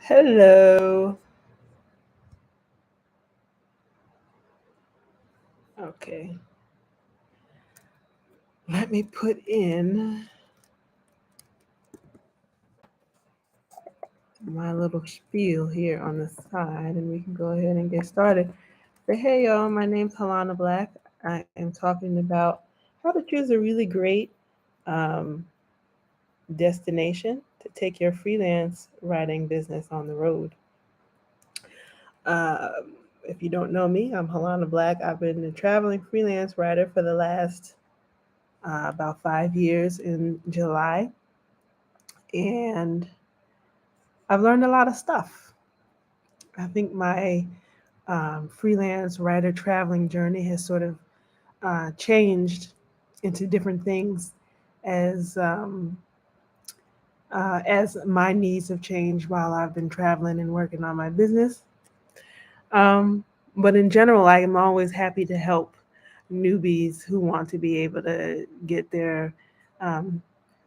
Hello. Okay, let me put in my little spiel here on the side and we can go ahead and get started. Say, hey y'all, my name's Halana Black. I am talking about how to choose a really great um, destination to take your freelance writing business on the road. If you don't know me, I'm Halana Black. I've been a traveling freelance writer for the last about 5 years in July. And I've learned a lot of stuff. I think my freelance writer traveling journey has sort of changed into different things as as my needs have changed while I've been traveling and working on my business. Um, but in general, I am always happy to help newbies who want to be able to get their um,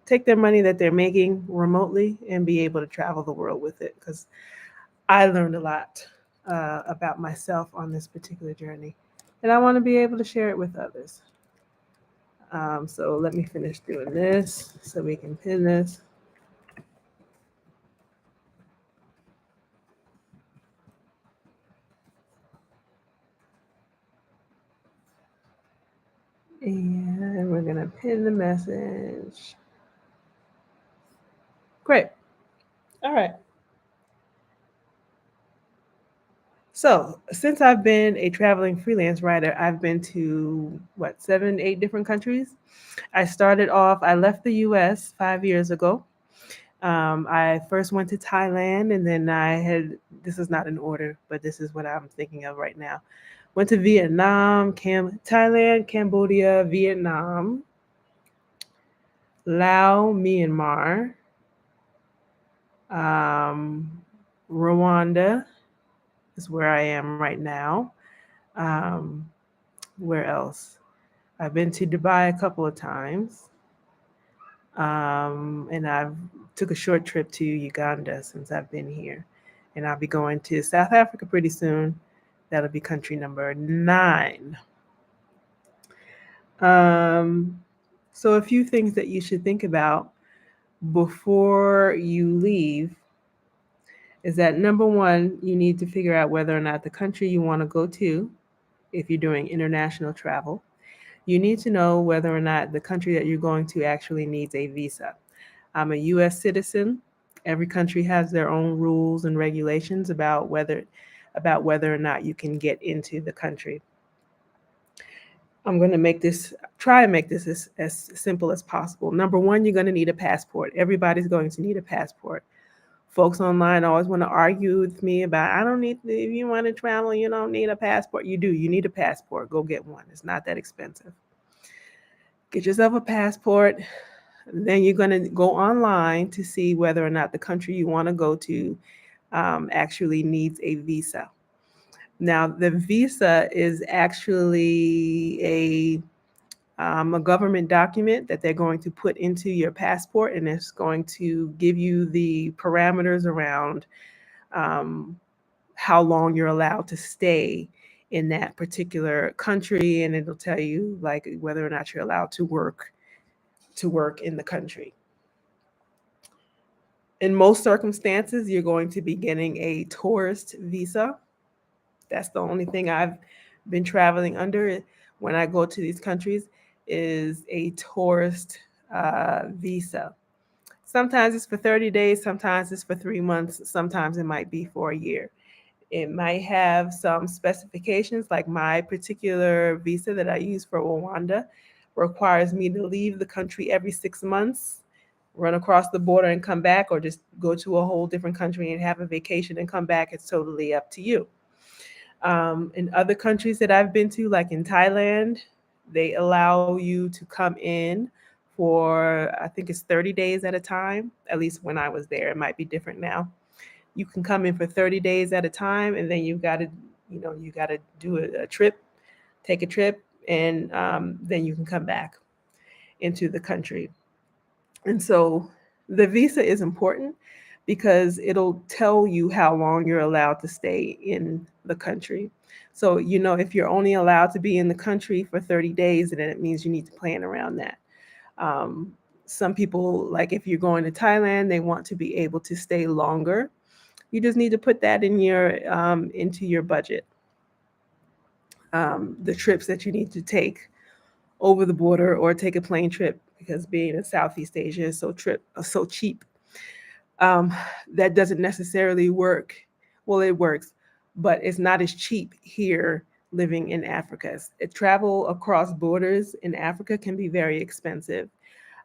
take their money that they're making remotely and be able to travel the world with it because I learned a lot about myself on this particular journey, and I want to be able to share it with others. So let me finish doing this so we can pin this. And we're going to pin the message. Great. All right. So, since I've been a traveling freelance writer, I've been to what, 7, 8 different countries. I left the US 5 years ago. I first went to Thailand and then this is not in order, but this is what I'm thinking of right now. Went to Vietnam, Thailand, Cambodia, Vietnam, Laos, Myanmar, um, Rwanda is where I am right now. Um, where else? I've been to Dubai a couple of times, and I've took a short trip to Uganda since I've been here, and I'll be going to South Africa pretty soon. That'll be country number 9. Um, so a few things that you should think about before you leave is that number one, you need to figure out whether or not the country you want to go to, if you're doing international travel, you need to know whether or not the country that you're going to actually needs a visa. I'm a US citizen. Every country has their own rules and regulations about whether or not you can get into the country. I'm going to try and make this as simple as possible. Number one, you're going to need a passport. Everybody's going to need a passport. Folks online always want to argue with me about, I don't need, if you want to travel, you don't need a passport. You do. You need a passport. Go get one. It's not that expensive. Get yourself a passport. Then you're going to go online to see whether or not the country you want to go to actually needs a visa. Now, the visa is actually a government document that they're going to put into your passport, and it's going to give you the parameters around um, how long you're allowed to stay in that particular country, and it'll tell you like whether or not you're allowed to work in the country. In most circumstances, you're going to be getting a tourist visa. That's the only thing I've been traveling under when I go to these countries is a tourist visa. Sometimes it's for 30 days, sometimes it's for 3 months, sometimes it might be for a year. It might have some specifications, like my particular visa that I use for Rwanda requires me to leave the country every 6 months, run across the border and come back, or just go to a whole different country and have a vacation and come back. It's totally up to you. In other countries that I've been to, like in Thailand, they allow you to come in for, I think it's 30 days at a time. At least when I was there, it might be different now. You can come in for 30 days at a time, and then you got to do a trip, take a trip, and then you can come back into the country. And so the visa is important, because it'll tell you how long you're allowed to stay in the country. So, if you're only allowed to be in the country for 30 days, then it means you need to plan around that. Um, some people, like if you're going to Thailand, they want to be able to stay longer. You just need to put that into your budget. The trips that you need to take over the border or take a plane trip, because being in Southeast Asia is so cheap. um, that doesn't necessarily work. Well, it works, but it's not as cheap here living in Africa. Travel across borders in Africa can be very expensive,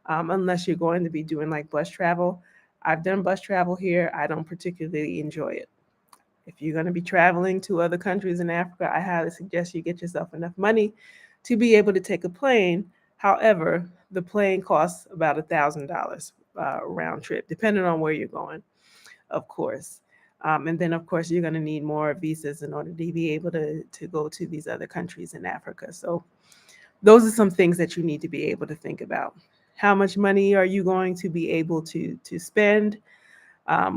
unless you're going to be doing like bus travel. I've done bus travel here. I don't particularly enjoy it. If you're going to be traveling to other countries in Africa, I highly suggest you get yourself enough money to be able to take a plane. However, the plane costs about $1,000 round trip, depending on where you're going, of course. And then, of course, you're going to need more visas in order to be able to go to these other countries in Africa. So, those are some things that you need to be able to think about. How much money are you going to be able to spend?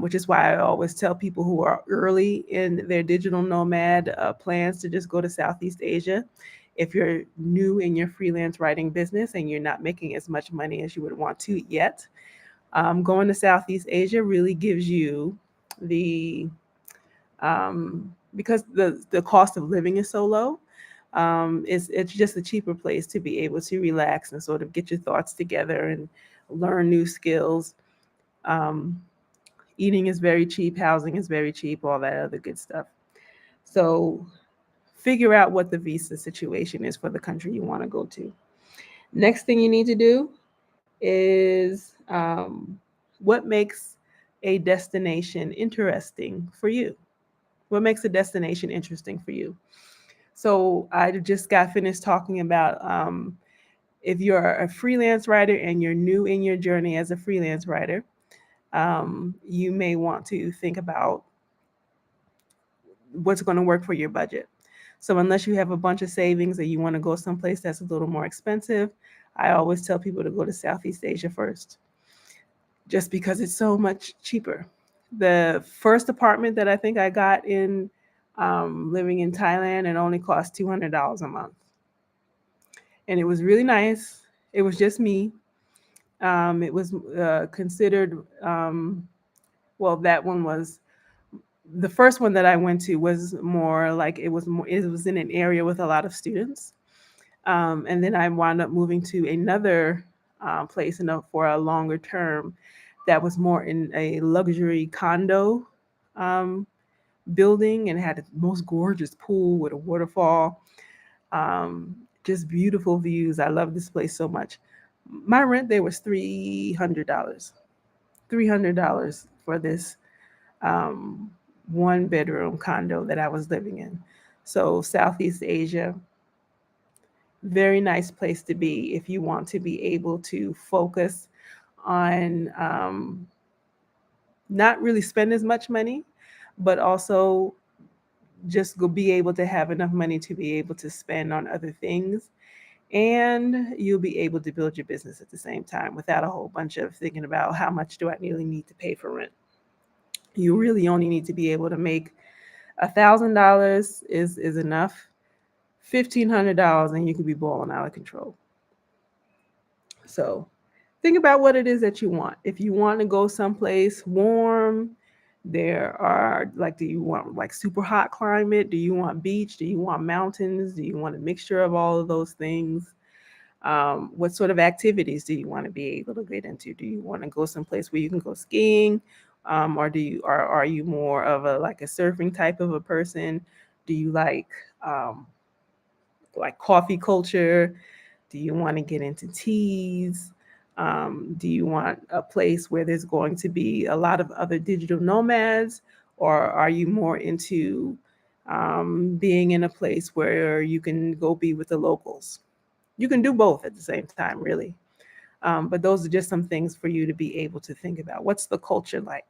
Which is why I always tell people who are early in their digital nomad plans to just go to Southeast Asia. If you're new in your freelance writing business and you're not making as much money as you would want to yet, going to Southeast Asia really gives you the because the cost of living is so low. It's just a cheaper place to be able to relax and sort of get your thoughts together and learn new skills. Um, Eating is very cheap, housing is very cheap, all that other good stuff. So figure out what the visa situation is for the country you want to go to. Next thing you need to do is what makes a destination interesting for you? What makes a destination interesting for you? So I just got finished talking about if you're a freelance writer and you're new in your journey as a freelance writer, you may want to think about what's going to work for your budget. So unless you have a bunch of savings and you want to go someplace that's a little more expensive, I always tell people to go to Southeast Asia first, just because it's so much cheaper. The first apartment that I think I got in living in Thailand, it only cost $200 a month, and it was really nice. It was just me. It was considered well. That one was the first one that I went to was more like it was in an area with a lot of students. And then I wound up moving to another place for a longer term that was more in a luxury condo um, building and had the most gorgeous pool with a waterfall. Um, just beautiful views. I love this place so much. My rent there was $300. $300 for this um, one bedroom condo that I was living in. So, Southeast Asia, very nice place to be if you want to be able to focus on not really spend as much money, but also just go be able to have enough money to be able to spend on other things. And you'll be able to build your business at the same time without a whole bunch of thinking about how much do I really need to pay for rent. You really only need to be able to make $1,000 is enough. $1,500 and you could be balling out of control. So think about what it is that you want. If you want to go someplace warm, there are like, do you want like super hot climate? Do you want beach? Do you want mountains? Do you want a mixture of all of those things? What sort of activities do you want to be able to get into? Do you want to go someplace where you can go skiing? Or are you more of a like a surfing type of a person? Do you like coffee culture? Do you want to get into teas? Do you want a place where there's going to be a lot of other digital nomads? Or are you more into being in a place where you can go be with the locals? You can do both at the same time, really. But those are just some things for you to be able to think about. What's the culture like?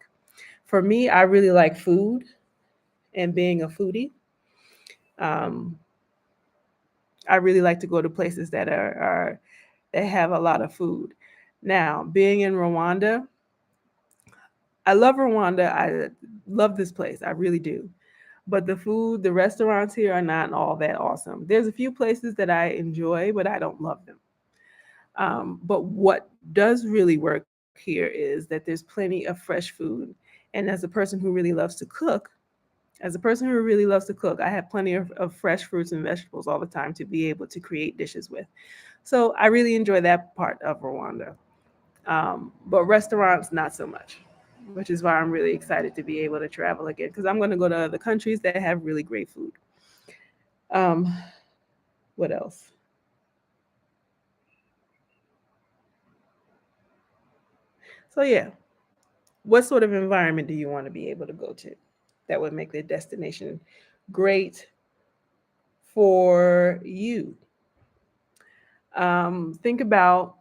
For me, I really like food and being a foodie. Um, I really like to go to places that have a lot of food. Now, being in Rwanda, I love Rwanda. I love this place. I really do. But the food, the restaurants here are not all that awesome. There's a few places that I enjoy, but I don't love them. But what does really work here is that there's plenty of fresh food. And as a person who really loves to cook, I have plenty of fresh fruits and vegetables all the time to be able to create dishes with. So I really enjoy that part of Rwanda. But restaurants, not so much, which is why I'm really excited to be able to travel again because I'm going to go to other countries that have really great food. Um, what else? So, yeah, what sort of environment do you want to be able to go to that would make the destination great for you? Think about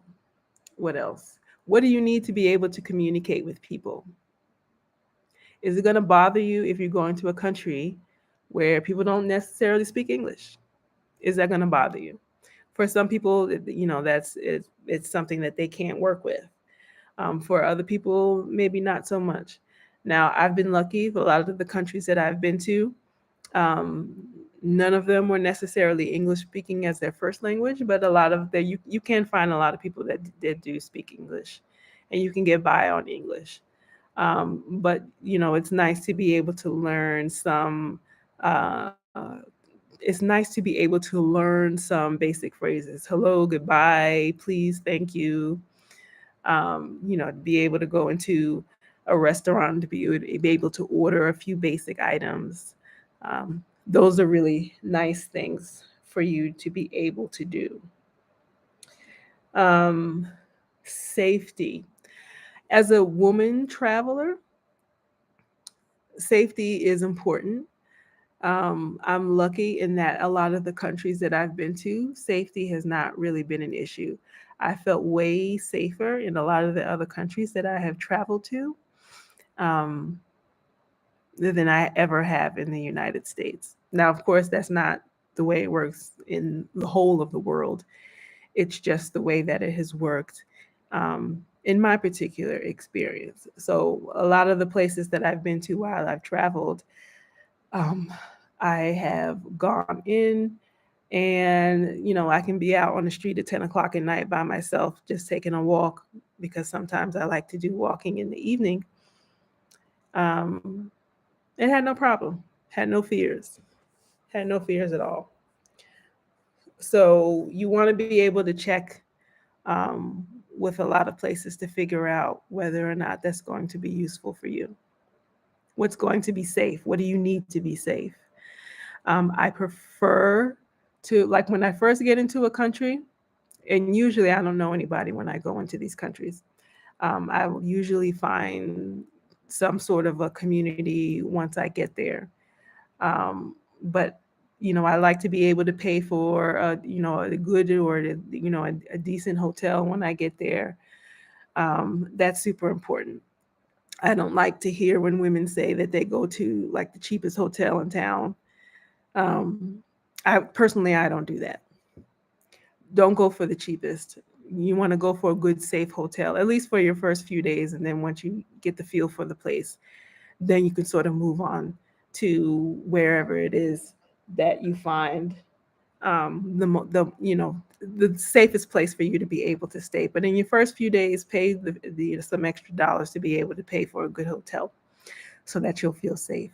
what else? What do you need to be able to communicate with people? Is it going to bother you if you're going to a country where people don't necessarily speak English? Is that going to bother you? For some people, it's something that they can't work with. For other people, maybe not so much. Now, I've been lucky. A lot of the countries that I've been to, um, none of them were necessarily English speaking as their first language, but a lot of you can find a lot of people that do speak English, and you can get by on English. But it's nice to be able to learn some. Uh, it's nice to be able to learn some basic phrases. Hello, goodbye, please, thank you. Be able to go into a restaurant to be able to order a few basic items. Those are really nice things for you to be able to do. Um, Safety. As a woman traveler, safety is important. I'm lucky in that a lot of the countries that I've been to, safety has not really been an issue. I felt way safer in a lot of the other countries that I have traveled to um, than I ever have in the United States. Now, of course, that's not the way it works in the whole of the world. It's just the way that it has worked in my particular experience. So, a lot of the places that I've been to while I've traveled, um, I have gone in and, I can be out on the street at 10 o'clock at night by myself, just taking a walk because sometimes I like to do walking in the evening. Um, and had no problem, had no fears, had no fears at all. So you want to be able to check with a lot of places to figure out whether or not that's going to be useful for you. What's going to be safe? What do you need to be safe? I prefer to, like, when I first get into a country, and usually I don't know anybody when I go into these countries. I will usually find some sort of a community once I get there. But I like to be able to pay for a good or a decent hotel when I get there. That's super important. I don't like to hear when women say that they go to like the cheapest hotel in town. Um, I don't do that. Don't go for the cheapest. You want to go for a good, safe hotel, at least for your first few days, and then once you get the feel for the place, then you can sort of move on to wherever it is that you find the safest place for you to be able to stay. But in your first few days, pay the some extra dollars to be able to pay for a good hotel so that you'll feel safe.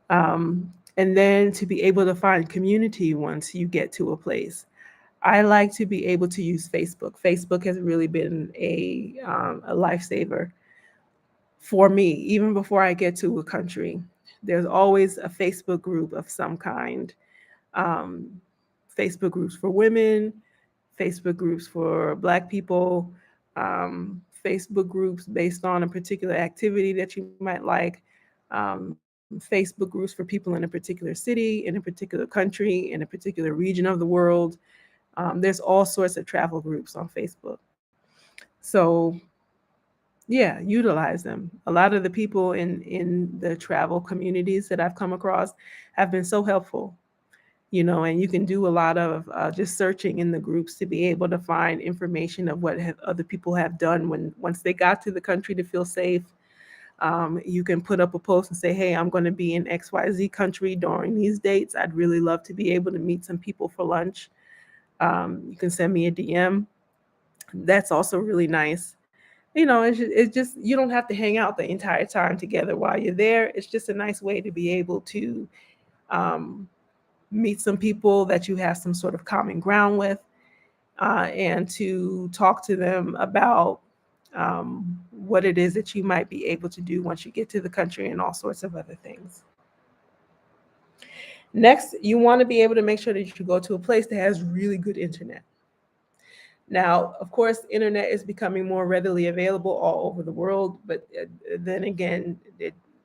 And then to be able to find community once you get to a place. I like to be able to use Facebook. Facebook has really been a lifesaver for me, even before I get to a country. There's always a Facebook group of some kind. Um, Facebook groups for women, Facebook groups for Black people, Facebook groups based on a particular activity that you might like, Facebook groups for people in a particular city, in a particular country, in a particular region of the world. There's all sorts of travel groups on Facebook. So yeah, utilize them. A lot of the people in the travel communities that I've come across have been so helpful. And you can do a lot of just searching in the groups to be able to find information of what other people have done when once they got to the country to feel safe. You can put up a post and say, hey, I'm going to be in XYZ country during these dates. I'd really love to be able to meet some people for lunch. You can send me a DM. That's also really nice. It's just you don't have to hang out the entire time together while you're there. It's just a nice way to be able to um, meet some people that you have some sort of common ground with, and to talk to them about what it is that you might be able to do once you get to the country and all sorts of other things. Next, you want to be able to make sure that you go to a place that has really good internet. Now, of course, internet is becoming more readily available all over the world, but then again,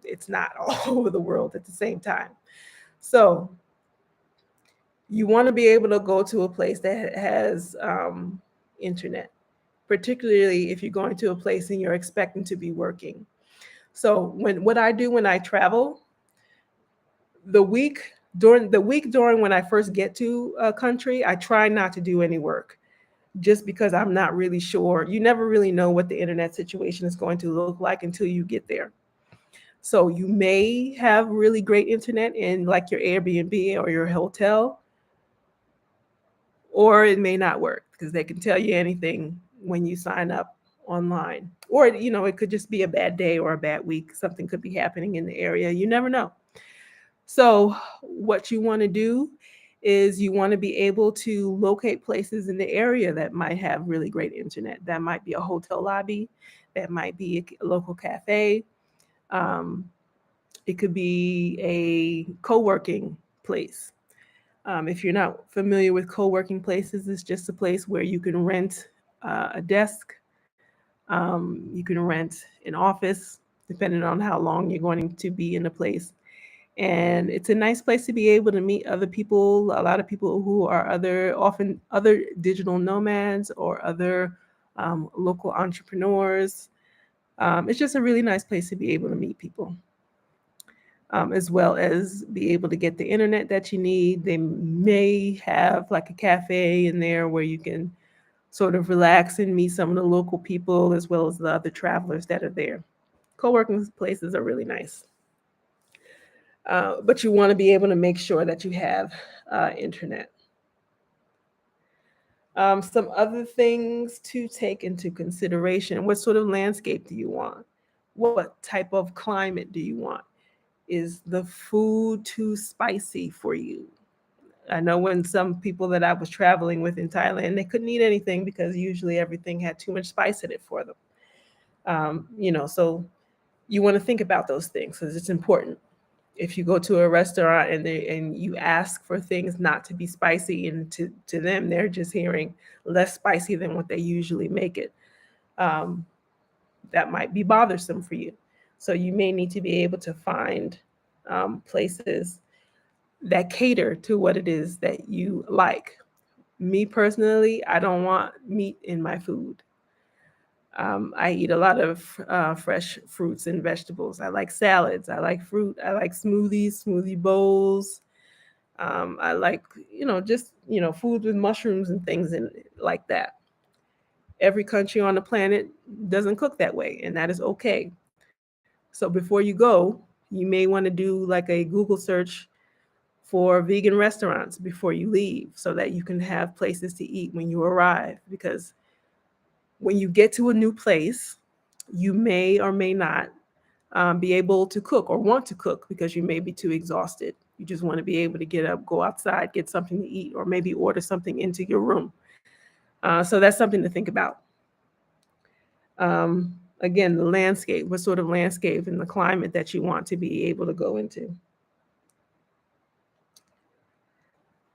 it's not all over the world at the same time. So you want to be able to go to a place that has internet, particularly if you're going to a place and you're expecting to be working. So what I do when I travel, the week during when I first get to a country, I try not to do any work just because I'm not really sure. You never really know what the internet situation is going to look like until you get there. So you may have really great internet in like your Airbnb or your hotel, or it may not work because they can tell you anything when you sign up online. Or it could just be a bad day or a bad week. Something could be happening in the area. You never know. So, what you want to do is you want to be able to locate places in the area that might have really great internet. That might be a hotel lobby, that might be a local cafe. Um, it could be a co working place. If you're not familiar with co working places, it's just a place where you can rent a desk, you can rent an office, depending on how long you're going to be in a place. And it's a nice place to be able to meet other people, a lot of people who are often other digital nomads or other local entrepreneurs. It's just a really nice place to be able to meet people, as well as be able to get the internet that you need. They may have like a cafe in there where you can sort of relax and meet some of the local people as well as the other travelers that are there. Co-working places are really nice. But you want to be able to make sure that you have internet. Some other things to take into consideration: what sort of landscape do you want? What type of climate do you want? Is the food too spicy for you? I know when some people that I was traveling with in Thailand, they couldn't eat anything because usually everything had too much spice in it for them. So you want to think about those things because it's important. If you go to a restaurant and you ask for things not to be spicy, and to them they're just hearing less spicy than what they usually make it, um, that might be bothersome for you. So you may need to be able to find places that cater to what it is that you like. Me personally, I don't want meat in my food. I eat a lot of fresh fruits and vegetables. I like salads. I like fruit. I like smoothies, smoothie bowls. I like, just, food with mushrooms and things in it like that. Every country on the planet doesn't cook that way, and that is okay. So before you go, you may want to do like a Google search for vegan restaurants before you leave so that you can have places to eat when you arrive. Because when you get to a new place, you may or may not be able to cook or want to cook because you may be too exhausted. You just want to be able to get up, go outside, get something to eat, or maybe order something into your room. So that's something to think about. Um, Again, the landscape, what sort of landscape and the climate that you want to be able to go into.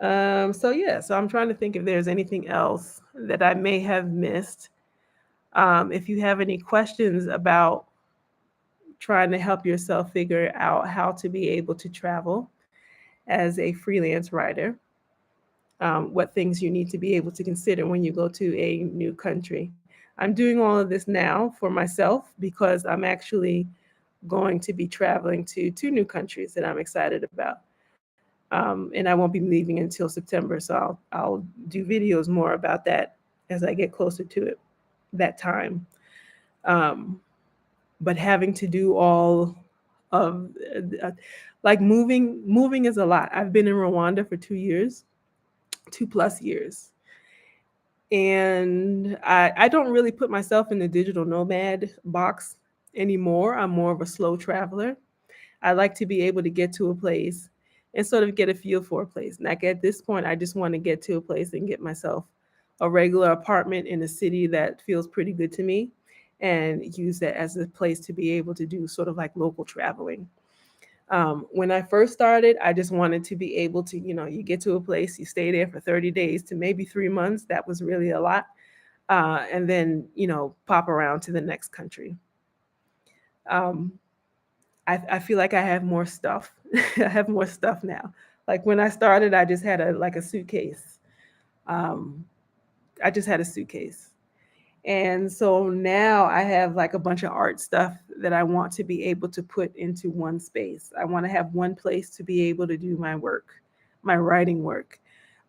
So I'm trying to think if there's anything else that I may have missed. If you have any questions about trying to help yourself figure out how to be able to travel as a freelance writer, what things you need to be able to consider when you go to a new country. I'm doing all of this now for myself because I'm actually going to be traveling to two new countries that I'm excited about. And I won't be leaving until September, so I'll do videos more about that as I get closer to it, that time. Um, but having to do all of like moving is a lot. I've been in Rwanda for 2 years, 2+ years. And I don't really put myself in the digital nomad box anymore. I'm more of a slow traveler. I like to be able to get to a place and sort of get a feel for a place. Like at this point, I just want to get to a place and get myself a regular apartment in a city that feels pretty good to me and use that as a place to be able to do sort of like local traveling. When I first started, I just wanted to be able to, you get to a place, you stay there for 30 days to maybe 3 months. That was really a lot. And then, pop around to the next country. Um, I feel like I have more stuff. I have more stuff now. Like when I started, I just had a suitcase. Um, I just had a suitcase. And so now I have like a bunch of art stuff that I want to be able to put into one space. I want to have one place to be able to do my work, my writing work.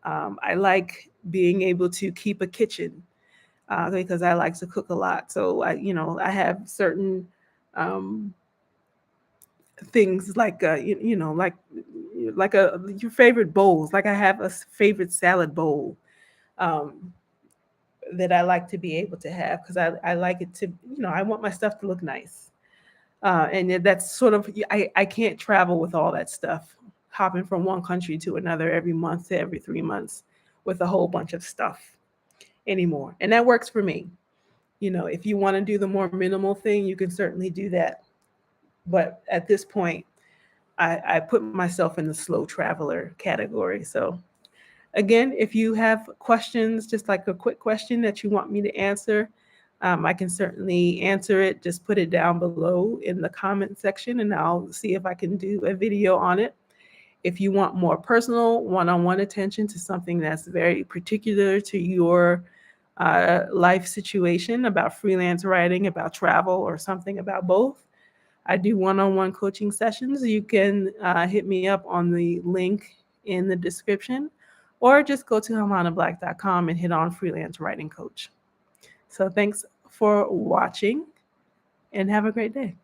I like being able to keep a kitchen because I like to cook a lot. So I have certain um, things like like your favorite bowls. Like I have a favorite salad bowl. Um, that I like to be able to have because I like it to, I want my stuff to look nice. And that's sort of, I can't travel with all that stuff, hopping from one country to another every month to every 3 months with a whole bunch of stuff anymore. And that works for me. If you want to do the more minimal thing, you can certainly do that. But at this point, I put myself in the slow traveler category. So again, if you have questions, just like a quick question that you want me to answer, I can certainly answer it. Just put it down below in the comment section and I'll see if I can do a video on it. If you want more personal one on one attention to something that's very particular to your life situation about freelance writing, about travel, or something about both, I do one on one coaching sessions. You can hit me up on the link in the description or just go to hamanablack.com and hit on freelance writing coach. So thanks for watching and have a great day.